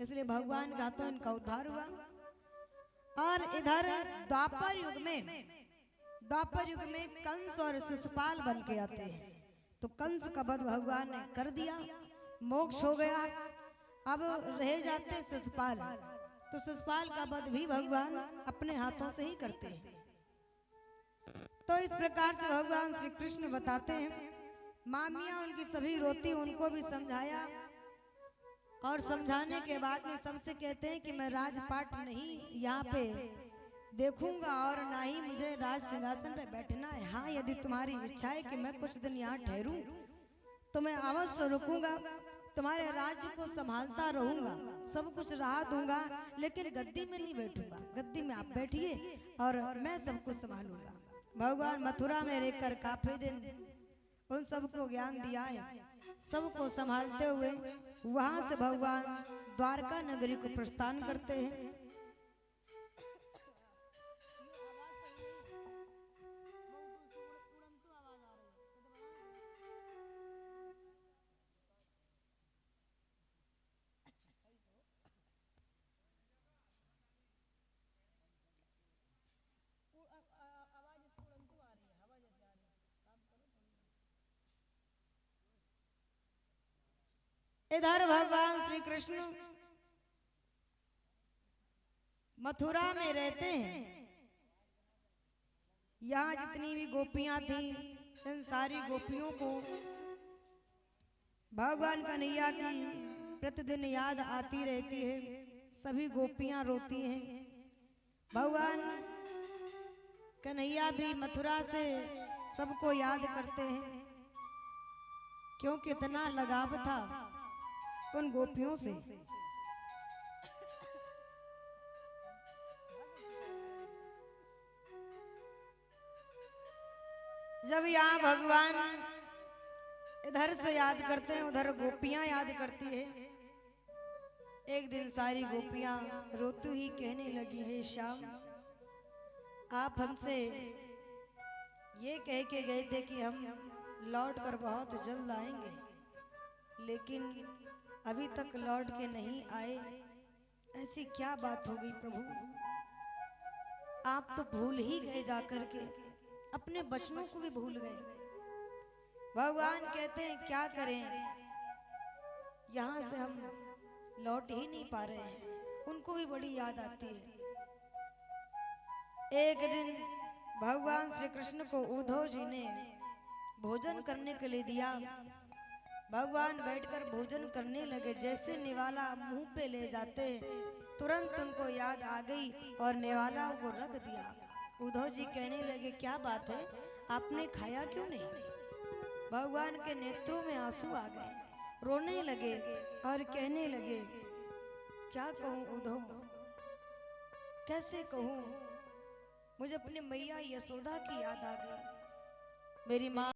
इसलिए भगवान का तो इनका उद्धार हुआ। और इधर द्वापर युग में कंस और शिशुपाल बन के आते हैं। तो कंस का वध भगवान ने कर दिया, मोक्ष हो गया। अब रह जाते शिशुपाल, तो शिशुपाल का वध भी भगवान अपने हाथों से ही करते हैं। तो इस प्रकार से भगवान श्री कृष्ण बताते हैं। मामियां उनकी सभी रोती, उनको भी समझाया और समझाने के बाद में सबसे कहते हैं कि मैं राजपाट नहीं यहाँ पे देखूंगा और ना ही मुझे राज सिंहासन पे बैठना है। हाँ, यदि तुम्हारी इच्छा है कि मैं कुछ दिन यहाँ ठहरूं तो मैं अवश्य रुकूंगा, तुम्हारे राज्य को संभालता रहूंगा, सब कुछ राह दूंगा, लेकिन गद्दी में नहीं बैठूंगा। गद्दी में आप बैठिए और मैं सब कुछ संभालूंगा। भगवान मथुरा में रहकर काफी दिन उन सबको ज्ञान दिया है। सबको संभालते हुए वहां से भगवान द्वारका नगरी को प्रस्थान करते हैं। इधर भगवान श्री कृष्ण मथुरा में रहते हैं। यहाँ जितनी भी गोपियां थी, इन सारी गोपियों को भगवान कन्हैया की प्रतिदिन याद आती रहती है। सभी गोपियां रोती हैं। भगवान कन्हैया भी मथुरा से सबको याद करते हैं, क्योंकि इतना लगाव था उन गोपियों से। जब यहाँ भगवान इधर से याद करते हैं, उधर गोपियां याद करती है। एक दिन सारी गोपियां रोती ही कहने लगी, हे श्याम, आप हमसे ये कह के गए थे कि हम लौट कर बहुत जल्द आएंगे, लेकिन अभी तक लौट के नहीं आए। ऐसी क्या बात हो गई प्रभु? आप तो भूल ही गए, जाकर के अपने बचनों को भी भूल गए। भगवान कहते हैं क्या करें, यहाँ से हम लौट ही नहीं पा रहे हैं। उनको भी बड़ी याद आती है। एक दिन भगवान श्री कृष्ण को उद्धव जी ने भोजन करने के लिए दिया। भगवान बैठकर भोजन करने लगे। जैसे निवाला मुंह पे ले जाते, तुरंत उनको याद आ गई और निवाला को रख दिया। उद्धव जी कहने लगे, क्या बात है, आपने खाया क्यों नहीं? भगवान के नेत्रों में आंसू आ गए, रोने लगे और कहने लगे, क्या कहूँ उद्धव, कैसे कहूँ, मुझे अपनी मैया यशोदा की याद आ गई। मेरी माँ